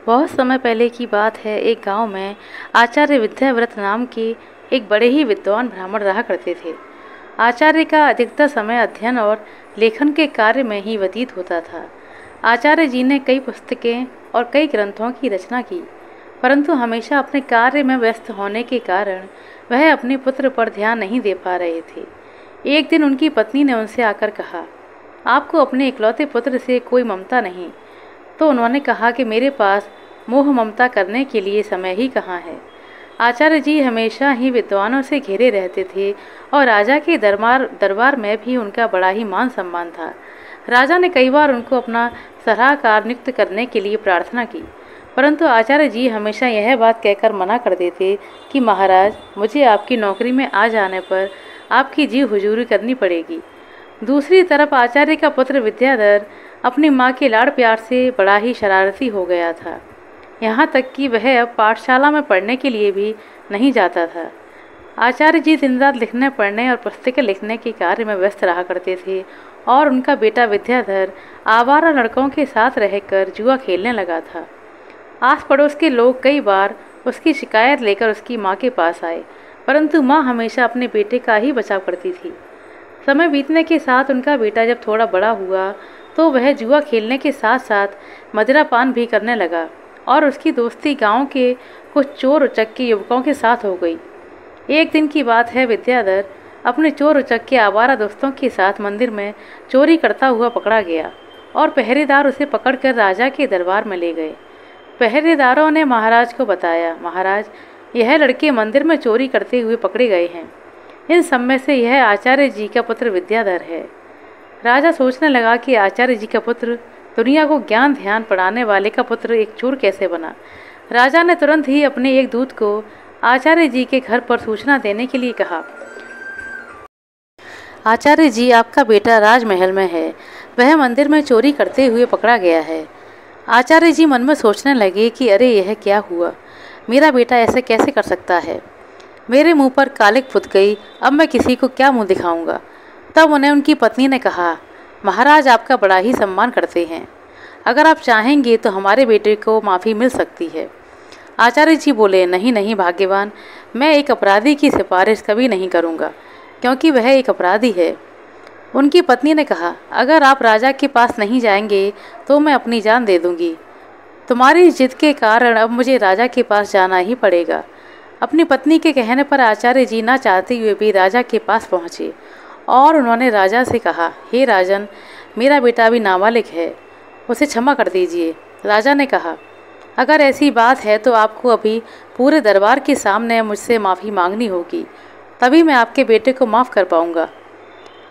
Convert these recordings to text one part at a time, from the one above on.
बहुत समय पहले की बात है। एक गांव में आचार्य विद्याव्रत नाम के एक बड़े ही विद्वान ब्राह्मण रहा करते थे। आचार्य का अधिकतर समय अध्ययन और लेखन के कार्य में ही व्यतीत होता था। आचार्य जी ने कई पुस्तकें और कई ग्रंथों की रचना की, परंतु हमेशा अपने कार्य में व्यस्त होने के कारण वह अपने पुत्र पर ध्यान नहीं दे पा रहे थे। एक दिन उनकी पत्नी ने उनसे आकर कहा, आपको अपने इकलौते पुत्र से कोई ममता नहीं? तो उन्होंने कहा कि मेरे पास मोह ममता करने के लिए समय ही कहाँ है। आचार्य जी हमेशा ही विद्वानों से घिरे रहते थे और राजा के दरबार में भी उनका बड़ा ही मान सम्मान था। राजा ने कई बार उनको अपना सलाहकार नियुक्त करने के लिए प्रार्थना की, परंतु आचार्य जी हमेशा यह बात कहकर मना कर देते कि महाराज, मुझे आपकी नौकरी में आ जाने पर आपकी जी हुजूरी करनी पड़ेगी। दूसरी तरफ आचार्य का पुत्र विद्याधर अपनी माँ के लाड़ प्यार से बड़ा ही शरारती हो गया था। यहाँ तक कि वह अब पाठशाला में पढ़ने के लिए भी नहीं जाता था। आचार्य जी दिन रात लिखने पढ़ने और पुस्तकें लिखने के कार्य में व्यस्त रहा करते थे और उनका बेटा विद्याधर आवारा लड़कों के साथ रहकर जुआ खेलने लगा था। आस पड़ोस के लोग कई बार उसकी शिकायत लेकर उसकी माँ के पास आए, परंतु माँ हमेशा अपने बेटे का ही बचाव करती थी। समय बीतने के साथ उनका बेटा जब थोड़ा बड़ा हुआ तो वह जुआ खेलने के साथ साथ मदिरापान भी करने लगा और उसकी दोस्ती गांव के कुछ चोर उचक्के युवकों के साथ हो गई। एक दिन की बात है, विद्याधर अपने चोर उचक्के आवारा दोस्तों के साथ मंदिर में चोरी करता हुआ पकड़ा गया और पहरेदार उसे पकड़कर राजा के दरबार में ले गए। पहरेदारों ने महाराज को बताया, महाराज, यह लड़के मंदिर में चोरी करते हुए पकड़े गए हैं। इन सब में से यह आचार्य जी का पुत्र विद्याधर है। राजा सोचने लगा कि आचार्य जी का पुत्र, दुनिया को ज्ञान ध्यान पढ़ाने वाले का पुत्र एक चोर कैसे बना। राजा ने तुरंत ही अपने एक दूत को आचार्य जी के घर पर सूचना देने के लिए कहा, आचार्य जी, आपका बेटा राजमहल में है, वह मंदिर में चोरी करते हुए पकड़ा गया है। आचार्य जी मन में सोचने लगे कि अरे यह क्या हुआ, मेरा बेटा ऐसे कैसे कर सकता है। मेरे मुंह पर कालिक फुट गई, अब मैं किसी को क्या मुंह दिखाऊंगा। तब उन्हें उनकी पत्नी ने कहा, महाराज आपका बड़ा ही सम्मान करते हैं, अगर आप चाहेंगे तो हमारे बेटे को माफ़ी मिल सकती है। आचार्य जी बोले, नहीं नहीं भाग्यवान, मैं एक अपराधी की सिफारिश कभी नहीं करूंगा, क्योंकि वह एक अपराधी है। उनकी पत्नी ने कहा, अगर आप राजा के पास नहीं जाएंगे तो मैं अपनी जान दे दूंगी। तुम्हारी जिद के कारण अब मुझे राजा के पास जाना ही पड़ेगा। अपनी पत्नी के कहने पर आचार्य जी ना चाहते हुए भी राजा के पास पहुँचे और उन्होंने राजा से कहा, हे राजन, मेरा बेटा अभी नाबालिग है, उसे क्षमा कर दीजिए। राजा ने कहा, अगर ऐसी बात है तो आपको अभी पूरे दरबार के सामने मुझसे माफ़ी मांगनी होगी, तभी मैं आपके बेटे को माफ़ कर पाऊंगा।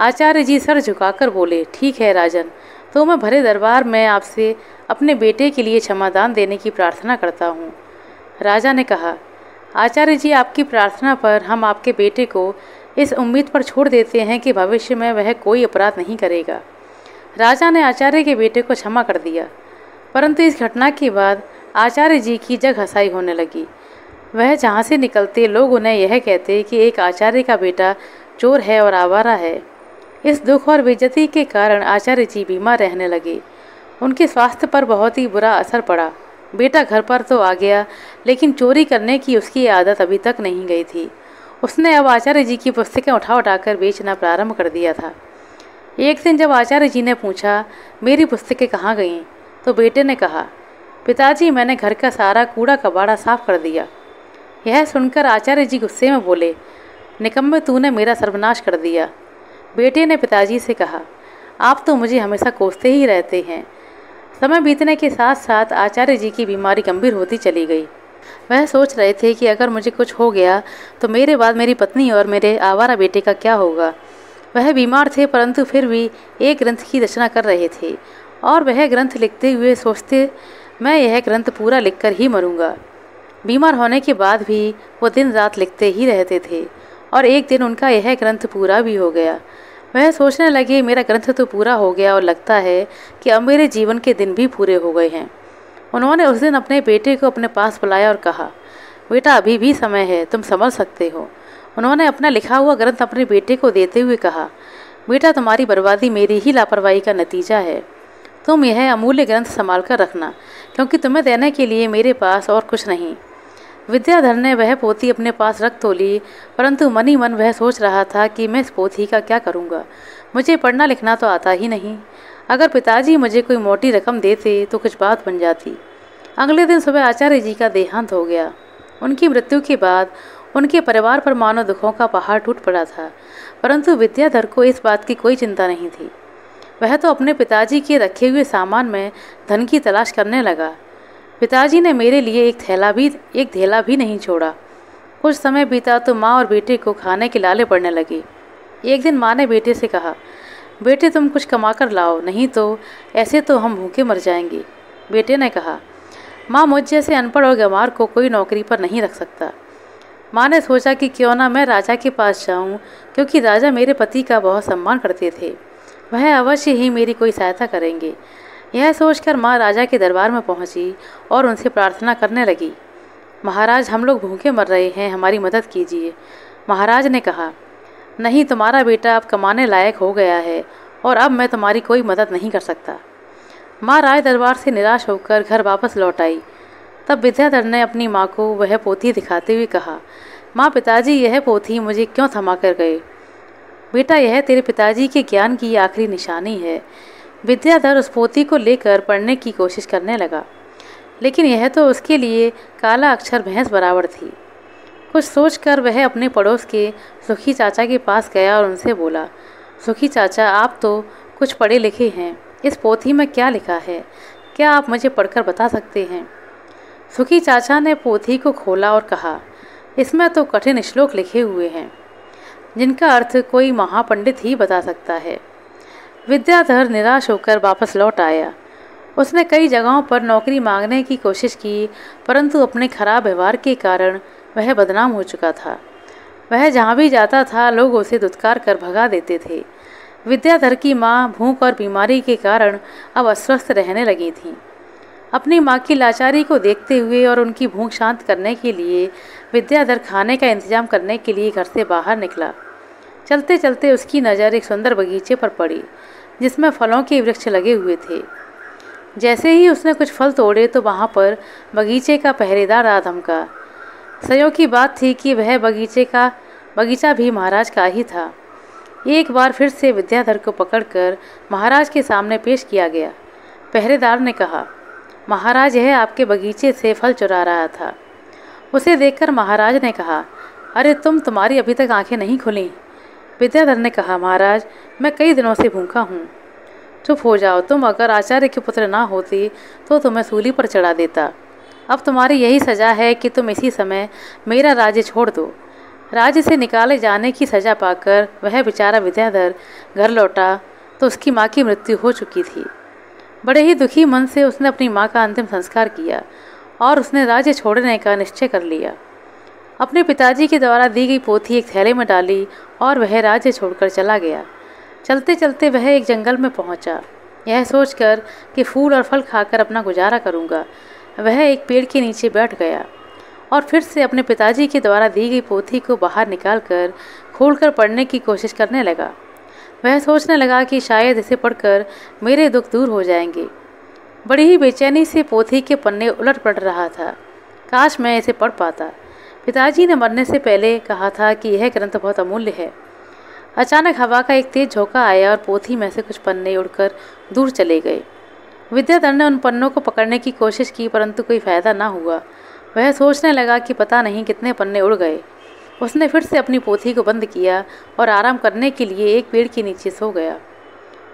आचार्य जी सर झुकाकर बोले, ठीक है राजन, तो मैं भरे दरबार में आपसे अपने बेटे के लिए क्षमादान देने की प्रार्थना करता हूँ। राजा ने कहा, आचार्य जी, आपकी प्रार्थना पर हम आपके बेटे को इस उम्मीद पर छोड़ देते हैं कि भविष्य में वह कोई अपराध नहीं करेगा। राजा ने आचार्य के बेटे को क्षमा कर दिया, परंतु इस घटना के बाद आचार्य जी की जग हंसाई होने लगी। वह जहाँ से निकलते लोग उन्हें यह कहते कि एक आचार्य का बेटा चोर है और आवारा है। इस दुख और बेइज्जती के कारण आचार्य जी बीमार रहने लगे। उनके स्वास्थ्य पर बहुत ही बुरा असर पड़ा। बेटा घर पर तो आ गया, लेकिन चोरी करने की उसकी आदत अभी तक नहीं गई थी। उसने अब आचार्य जी की पुस्तकें उठा उठाकर बेचना प्रारंभ कर दिया था। एक दिन जब आचार्य जी ने पूछा, मेरी पुस्तकें कहाँ गईं, तो बेटे ने कहा, पिताजी, मैंने घर का सारा कूड़ा कबाड़ा साफ कर दिया। यह सुनकर आचार्य जी गुस्से में बोले, निकम्मे, तूने मेरा सर्वनाश कर दिया। बेटे ने पिताजी से कहा, आप तो मुझे हमेशा कोसते ही रहते हैं। समय बीतने के साथ साथ आचार्य जी की बीमारी गंभीर होती चली गई। वह सोच रहे थे कि अगर मुझे कुछ हो गया तो मेरे बाद मेरी पत्नी और मेरे आवारा बेटे का क्या होगा। वह बीमार थे, परंतु फिर भी एक ग्रंथ की रचना कर रहे थे और वह ग्रंथ लिखते हुए सोचते, मैं यह ग्रंथ पूरा लिखकर ही मरूंगा। बीमार होने के बाद भी वो दिन रात लिखते ही रहते थे और एक दिन उनका यह ग्रंथ पूरा भी हो गया। वह सोचने लगे, मेरा ग्रंथ तो पूरा हो गया और लगता है कि अब मेरे जीवन के दिन भी पूरे हो गए हैं। उन्होंने उस दिन अपने बेटे को अपने पास बुलाया और कहा, बेटा, अभी भी समय है, तुम संभल सकते हो। उन्होंने अपना लिखा हुआ ग्रंथ अपने बेटे को देते हुए कहा, बेटा, तुम्हारी बर्बादी मेरी ही लापरवाही का नतीजा है। तुम यह अमूल्य ग्रंथ संभाल कर रखना, क्योंकि तुम्हें देने के लिए मेरे पास और कुछ नहीं। विद्याधर ने वह पोथी अपने पास रख तो ली, परंतु मन ही मन वह सोच रहा था कि मैं इस पोथी का क्या करूँगा। मुझे पढ़ना लिखना तो आता ही नहीं। अगर पिताजी मुझे कोई मोटी रकम देते तो कुछ बात बन जाती। अगले दिन सुबह आचार्य जी का देहांत हो गया। उनकी मृत्यु के बाद उनके परिवार पर मानो दुखों का पहाड़ टूट पड़ा था, परंतु विद्याधर को इस बात की कोई चिंता नहीं थी। वह तो अपने पिताजी के रखे हुए सामान में धन की तलाश करने लगा। पिताजी ने मेरे लिए एक थैला भी नहीं छोड़ा। कुछ समय बीता तो माँ और बेटे को खाने के लाले पड़ने लगे। एक दिन माँ ने बेटे से कहा, बेटे तुम कुछ कमा कर लाओ, नहीं तो ऐसे तो हम भूखे मर जाएंगे। बेटे ने कहा, माँ मुझ जैसे अनपढ़ और गंवार को कोई नौकरी पर नहीं रख सकता। माँ ने सोचा कि क्यों ना मैं राजा के पास जाऊँ, क्योंकि राजा मेरे पति का बहुत सम्मान करते थे। वह अवश्य ही मेरी कोई सहायता करेंगे। यह सोचकर माँ राजा के दरबार में पहुँची और उनसे प्रार्थना करने लगी, महाराज हम लोग भूखे मर रहे हैं, हमारी मदद कीजिए। महाराज ने कहा, नहीं, तुम्हारा बेटा अब कमाने लायक हो गया है और अब मैं तुम्हारी कोई मदद नहीं कर सकता। माँ राय दरबार से निराश होकर घर वापस लौट आई। तब विद्याधर ने अपनी माँ को वह पोथी दिखाते हुए कहा, माँ पिताजी यह पोथी मुझे क्यों थमा कर गए? बेटा यह तेरे पिताजी के ज्ञान की आखिरी निशानी है। विद्याधर उस पोथी को लेकर पढ़ने की कोशिश करने लगा, लेकिन यह तो उसके लिए काला अक्षर भैंस बराबर थी। कुछ सोचकर वह अपने पड़ोस के सुखी चाचा के पास गया और उनसे बोला, सुखी चाचा आप तो कुछ पढ़े लिखे हैं, इस पोथी में क्या लिखा है? क्या आप मुझे पढ़कर बता सकते हैं? सुखी चाचा ने पोथी को खोला और कहा, इसमें तो कठिन श्लोक लिखे हुए हैं जिनका अर्थ कोई महापंडित ही बता सकता है। विद्याधर निराश होकर वापस लौट आया। उसने कई जगहों पर नौकरी मांगने की कोशिश की, परंतु अपने खराब व्यवहार के कारण वह बदनाम हो चुका था। वह जहाँ भी जाता था लोग उसे दुत्कार कर भगा देते थे। विद्याधर की माँ भूख और बीमारी के कारण अब अस्वस्थ रहने लगी थी। अपनी माँ की लाचारी को देखते हुए और उनकी भूख शांत करने के लिए विद्याधर खाने का इंतजाम करने के लिए घर से बाहर निकला। चलते चलते उसकी नज़र एक सुंदर बगीचे पर पड़ी जिसमें फलों के वृक्ष लगे हुए थे। जैसे ही उसने कुछ फल तोड़े तो वहाँ पर बगीचे का पहरेदार आ धमका। संयोग की बात थी कि वह बगीचा भी महाराज का ही था। एक बार फिर से विद्याधर को पकड़कर महाराज के सामने पेश किया गया। पहरेदार ने कहा, महाराज यह आपके बगीचे से फल चुरा रहा था। उसे देखकर महाराज ने कहा, अरे तुम्हारी अभी तक आंखें नहीं खुली? विद्याधर ने कहा, महाराज मैं कई दिनों से भूखा हूँ। चुप हो जाओ, तुम अगर आचार्य के पुत्र ना होते तो तुम्हें सूली पर चढ़ा देता। अब तुम्हारी यही सज़ा है कि तुम इसी समय मेरा राज्य छोड़ दो। राज्य से निकाले जाने की सज़ा पाकर वह बेचारा विद्याधर घर लौटा तो उसकी माँ की मृत्यु हो चुकी थी। बड़े ही दुखी मन से उसने अपनी माँ का अंतिम संस्कार किया और उसने राज्य छोड़ने का निश्चय कर लिया। अपने पिताजी के द्वारा दी गई पोथी एक थैले में डाली और वह राज्य छोड़कर चला गया। चलते चलते वह एक जंगल में पहुंचा। यह सोचकर कि फूल और फल खाकर अपना गुजारा करूंगा, वह एक पेड़ के नीचे बैठ गया और फिर से अपने पिताजी के द्वारा दी गई पोथी को बाहर निकालकर खोलकर पढ़ने की कोशिश करने लगा। वह सोचने लगा कि शायद इसे पढ़कर मेरे दुख दूर हो जाएंगे। बड़ी ही बेचैनी से पोथी के पन्ने उलट पड़ रहा था। काश मैं इसे पढ़ पाता। पिताजी ने मरने से पहले कहा था कि यह ग्रंथ बहुत अमूल्य है। अचानक हवा का एक तेज झोंका आया और पोथी में से कुछ पन्ने उड़कर दूर चले गए। विद्याधर ने उन पन्नों को पकड़ने की कोशिश की, परंतु कोई फायदा ना हुआ। वह सोचने लगा कि पता नहीं कितने पन्ने उड़ गए। उसने फिर से अपनी पोथी को बंद किया और आराम करने के लिए एक पेड़ के नीचे सो गया।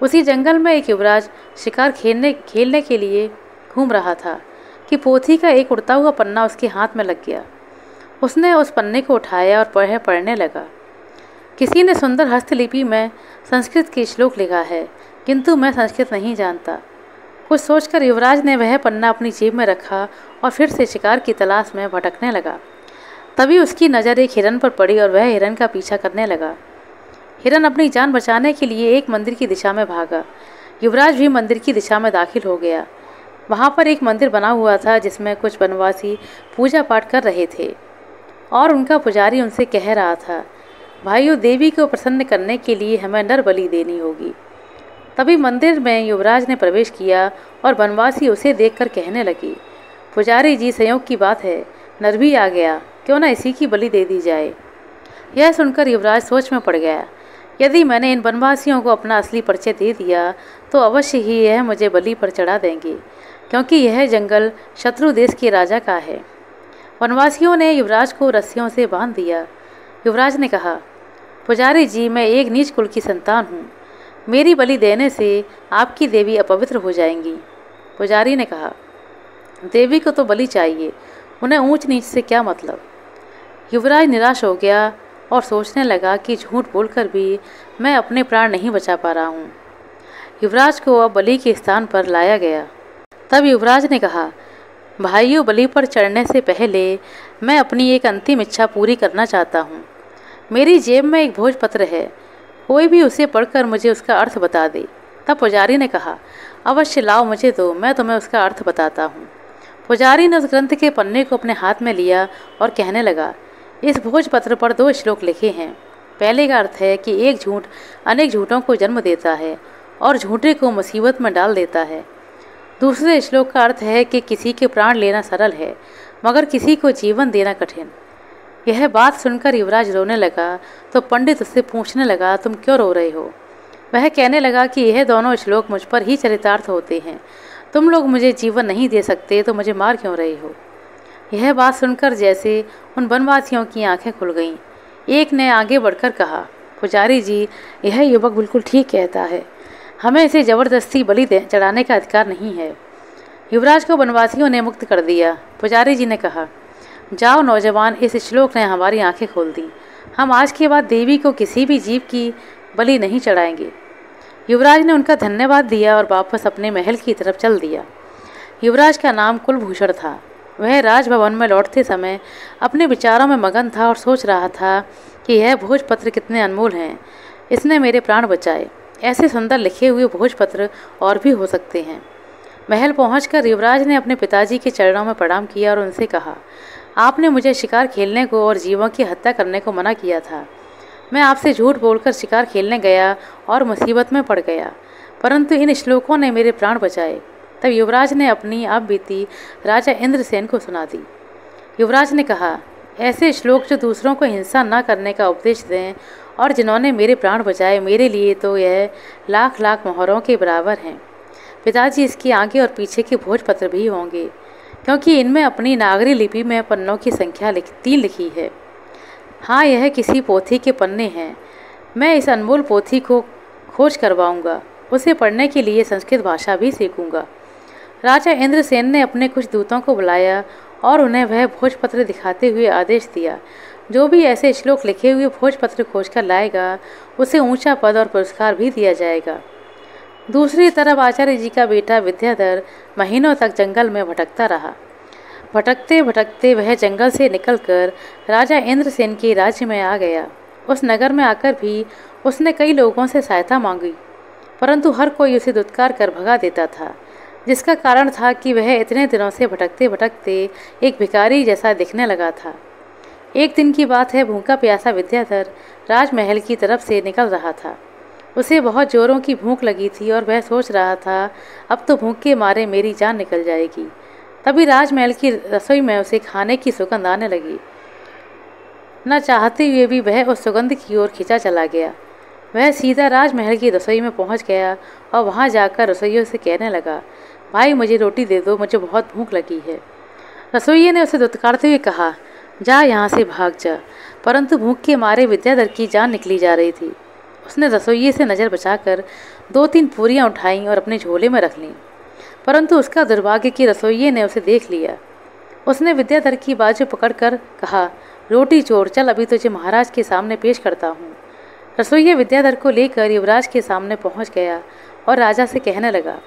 उसी जंगल में एक युवराज शिकार खेलने के लिए घूम रहा था कि पोथी का एक उड़ता हुआ पन्ना उसके हाथ में लग गया। उसने उस पन्ने को उठाया और पढ़ने लगा। किसी ने सुंदर हस्तलिपि में संस्कृत के श्लोक लिखा है, किंतु मैं संस्कृत नहीं जानता। कुछ सोचकर युवराज ने वह पन्ना अपनी जेब में रखा और फिर से शिकार की तलाश में भटकने लगा। तभी उसकी नज़र एक हिरन पर पड़ी और वह हिरन का पीछा करने लगा। हिरन अपनी जान बचाने के लिए एक मंदिर की दिशा में भागा। युवराज भी मंदिर की दिशा में दाखिल हो गया। वहाँ पर एक मंदिर बना हुआ था जिसमें कुछ वनवासी पूजा पाठ कर रहे थे और उनका पुजारी उनसे कह रहा था, भाइयों देवी को प्रसन्न करने के लिए हमें नर बलि देनी होगी। तभी मंदिर में युवराज ने प्रवेश किया और बनवासी उसे देखकर कहने लगी, पुजारी जी, संयोग की बात है, नर भी आ गया, क्यों ना इसी की बलि दे दी जाए। यह सुनकर युवराज सोच में पड़ गया, यदि मैंने इन बनवासियों को अपना असली परिचय दे दिया तो अवश्य ही यह मुझे बलि पर चढ़ा देंगे, क्योंकि यह जंगल शत्रु देश के राजा का है। वनवासियों ने युवराज को रस्सियों से बांध दिया। युवराज ने कहा, पुजारी जी, मैं एक नीच कुल की संतान हूँ, मेरी बलि देने से आपकी देवी अपवित्र हो जाएंगी। पुजारी ने कहा, देवी को तो बलि चाहिए, उन्हें ऊंच नीच से क्या मतलब। युवराज निराश हो गया और सोचने लगा कि झूठ बोलकर भी मैं अपने प्राण नहीं बचा पा रहा हूँ। युवराज को अब बलि के स्थान पर लाया गया। तब युवराज ने कहा, भाइयों, बलि पर चढ़ने से पहले मैं अपनी एक अंतिम इच्छा पूरी करना चाहता हूँ। मेरी जेब में एक भोजपत्र है, कोई भी उसे पढ़कर मुझे उसका अर्थ बता दे। तब पुजारी ने कहा, अवश्य लाओ, मुझे दो, मैं तुम्हें उसका अर्थ बताता हूँ। पुजारी ने उस ग्रंथ के पन्ने को अपने हाथ में लिया और कहने लगा, इस भोजपत्र पर 2 श्लोक लिखे हैं। पहले का अर्थ है कि एक झूठ अनेक झूठों को जन्म देता है और झूठे को मुसीबत में डाल देता है। दूसरे श्लोक का अर्थ है कि किसी के प्राण लेना सरल है, मगर किसी को जीवन देना कठिन। यह बात सुनकर युवराज रोने लगा तो पंडित उससे पूछने लगा, तुम क्यों रो रहे हो। वह कहने लगा कि यह दोनों श्लोक मुझ पर ही चरितार्थ होते हैं, तुम लोग मुझे जीवन नहीं दे सकते तो मुझे मार क्यों रहे हो। यह बात सुनकर जैसे उन वनवासियों की आंखें खुल गईं। एक ने आगे बढ़कर कहा, पुजारी जी, यह युवक बिल्कुल ठीक कहता है, हमें इसे ज़बरदस्ती बलि चढ़ाने का अधिकार नहीं है। युवराज को वनवासियों ने मुक्त कर दिया। पुजारी जी ने कहा, जाओ नौजवान, इस श्लोक ने हमारी आंखें खोल दी, हम आज के बाद देवी को किसी भी जीव की बलि नहीं चढ़ाएंगे। युवराज ने उनका धन्यवाद दिया और वापस अपने महल की तरफ चल दिया। युवराज का नाम कुलभूषण था। वह राजभवन में लौटते समय अपने विचारों में मगन था और सोच रहा था कि यह भोजपत्र कितने अनमोल हैं, इसने मेरे प्राण बचाए। ऐसे सुंदर लिखे हुए भोजपत्र और भी हो सकते हैं। महल पहुंचकर युवराज ने अपने पिताजी के चरणों में प्रणाम किया और उनसे कहा, आपने मुझे शिकार खेलने को और जीवों की हत्या करने को मना किया था। मैं आपसे झूठ बोलकर शिकार खेलने गया और मुसीबत में पड़ गया, परंतु इन श्लोकों ने मेरे प्राण बचाए। तब युवराज ने अपनी आप बीती राजा इंद्रसेन को सुना दी। युवराज ने कहा, ऐसे श्लोक जो दूसरों को हिंसा न करने का उपदेश दें और जिन्होंने मेरे प्राण बचाए, मेरे लिए तो यह लाख लाख मोहरों के बराबर हैं। पिताजी, इसके आगे और पीछे के भोजपत्र भी होंगे, क्योंकि इनमें अपनी नागरी लिपि में पन्नों की संख्या 3 लिखी है। हाँ, यह किसी पोथी के पन्ने हैं। मैं इस अनमोल पोथी को खोज करवाऊंगा, उसे पढ़ने के लिए संस्कृत भाषा भी सीखूंगा। राजा इंद्रसेन ने अपने कुछ दूतों को बुलाया और उन्हें वह भोजपत्र दिखाते हुए आदेश दिया, जो भी ऐसे श्लोक लिखे हुए भोजपत्र खोजकर लाएगा उसे ऊंचा पद और पुरस्कार भी दिया जाएगा। दूसरी तरफ आचार्य जी का बेटा विद्याधर महीनों तक जंगल में भटकता रहा। भटकते भटकते वह जंगल से निकलकर राजा इंद्रसेन के राज्य में आ गया। उस नगर में आकर भी उसने कई लोगों से सहायता मांगी, परंतु हर कोई उसे दुत्कार कर भगा देता था, जिसका कारण था कि वह इतने दिनों से भटकते भटकते एक भिखारी जैसा दिखने लगा था। एक दिन की बात है, भूखा प्यासा विद्याधर राजमहल की तरफ से निकल रहा था। उसे बहुत जोरों की भूख लगी थी और वह सोच रहा था, अब तो भूख के मारे मेरी जान निकल जाएगी। तभी राजमहल की रसोई में उसे खाने की सुगंध आने लगी। न चाहते हुए भी वह उस सुगंध की ओर खिंचा चला गया। वह सीधा राजमहल की रसोई में पहुंच गया और वहां जाकर रसोइयों से कहने लगा, भाई मुझे रोटी दे दो, मुझे बहुत भूख लगी है। रसोइये ने उसे दुत्कारते हुए कहा, जा यहाँ से भाग जा, परंतु भूख के मारे विद्याधर की जान निकली जा रही थी। उसने रसोइये से नज़र बचाकर 2-3 पूरियाँ उठाईं और अपने झोले में रख लीं, परंतु उसका दुर्भाग्य कि रसोइये ने उसे देख लिया। उसने विद्याधर की बाजू पकड़कर कहा, रोटी चोर, चल अभी तुझे महाराज के सामने पेश करता हूँ। रसोइया विद्याधर को लेकर युवराज के सामने पहुँच गया और राजा से कहने लगा,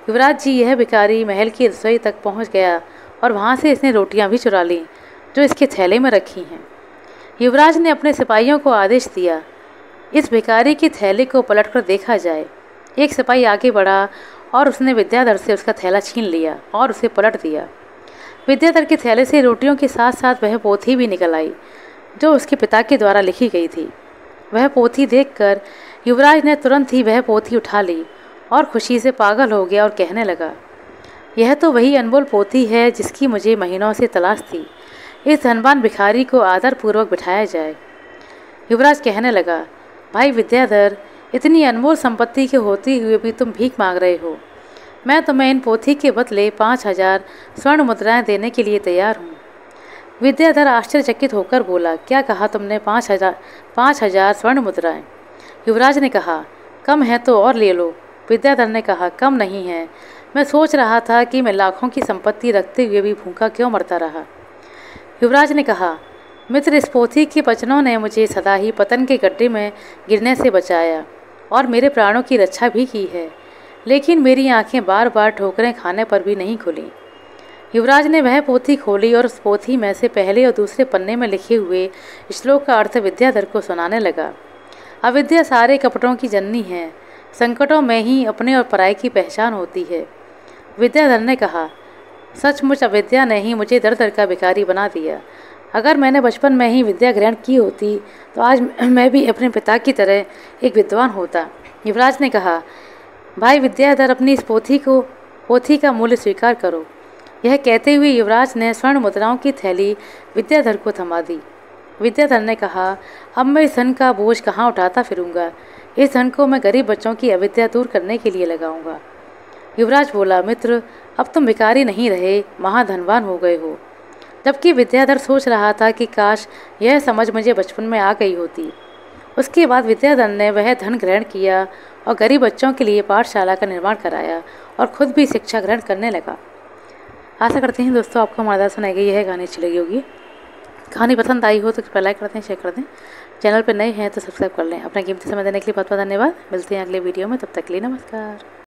युवराज जी, यह भिखारी महल की रसोई तक पहुँच गया और वहाँ से इसने रोटियाँ भी चुरा लीं जो इसके थैले में रखी हैं। युवराज ने अपने सिपाहियों को आदेश दिया, इस भिखारी के थैले को पलटकर देखा जाए। एक सिपाही आगे बढ़ा और उसने विद्याधर से उसका थैला छीन लिया और उसे पलट दिया। विद्याधर के थैले से रोटियों के साथ साथ वह पोथी भी निकल आई जो उसके पिता के द्वारा लिखी गई थी। वह पोथी देखकर युवराज ने तुरंत ही वह पोथी उठा ली और खुशी से पागल हो गया और कहने लगा, यह तो वही अनमोल पोथी है जिसकी मुझे महीनों से तलाश थी। इस धनवान भिखारी को आदरपूर्वक बिठाया जाए। युवराज कहने लगा, भाई विद्याधर, इतनी अनमोल संपत्ति के होते हुए भी तुम भीख मांग रहे हो। मैं तुम्हें इन पोथी के बदले 5,000 स्वर्ण मुद्राएं देने के लिए तैयार हूँ। विद्याधर आश्चर्यचकित होकर बोला, क्या कहा तुमने? 5,000 स्वर्ण मुद्राएं? युवराज ने कहा, कम है तो और ले लो। विद्याधर ने कहा, कम नहीं है। मैं सोच रहा था कि मैं लाखों की संपत्ति रखते हुए भी भूखा क्यों मरता रहा। युवराज ने कहा, मित्र, इस पोथी के वचनों ने मुझे सदा ही पतन के गड्ढे में गिरने से बचाया और मेरे प्राणों की रक्षा भी की है, लेकिन मेरी आंखें बार बार ठोकरें खाने पर भी नहीं खुली। युवराज ने वह पोथी खोली और उस पोथी में से पहले और दूसरे पन्ने में लिखे हुए श्लोक का अर्थ विद्याधर को सुनाने लगा। अविद्या सारे कपटों की जननी है, संकटों में ही अपने और पराई की पहचान होती है। विद्याधर ने कहा, सचमुच अविद्या ने ही मुझे दर दर का भिखारी बना दिया। अगर मैंने बचपन में ही विद्या ग्रहण की होती तो आज मैं भी अपने पिता की तरह एक विद्वान होता। युवराज ने कहा, भाई विद्याधर, अपनी इस पोथी का मूल्य स्वीकार करो। यह कहते हुए युवराज ने स्वर्ण मुद्राओं की थैली विद्याधर को थमा दी। विद्याधर ने कहा, अब मैं इस धन का बोझ कहाँ उठाता फिरूंगा। इस धन को मैं गरीब बच्चों की अविद्या दूर करने के लिए लगाऊंगा। युवराज बोला, मित्र, अब तुम भिखारी नहीं रहे, महाधनवान हो गए हो। जबकि विद्याधर सोच रहा था कि काश यह समझ मुझे बचपन में आ गई होती। उसके बाद विद्याधर ने वह धन ग्रहण किया और गरीब बच्चों के लिए पाठशाला का निर्माण कराया और खुद भी शिक्षा ग्रहण करने लगा। आशा करते हैं दोस्तों आपको हमारा सुनाई गई है कहानी अच्छी लगी होगी। कहानी पसंद आई हो तो लाइक कर दें, शेयर कर दें। चैनल पर नए हैं तो सब्सक्राइब कर लें। अपना कीमती समय देने के लिए बहुत बहुत धन्यवाद। मिलते हैं अगले वीडियो में, तब तक के लिए नमस्कार।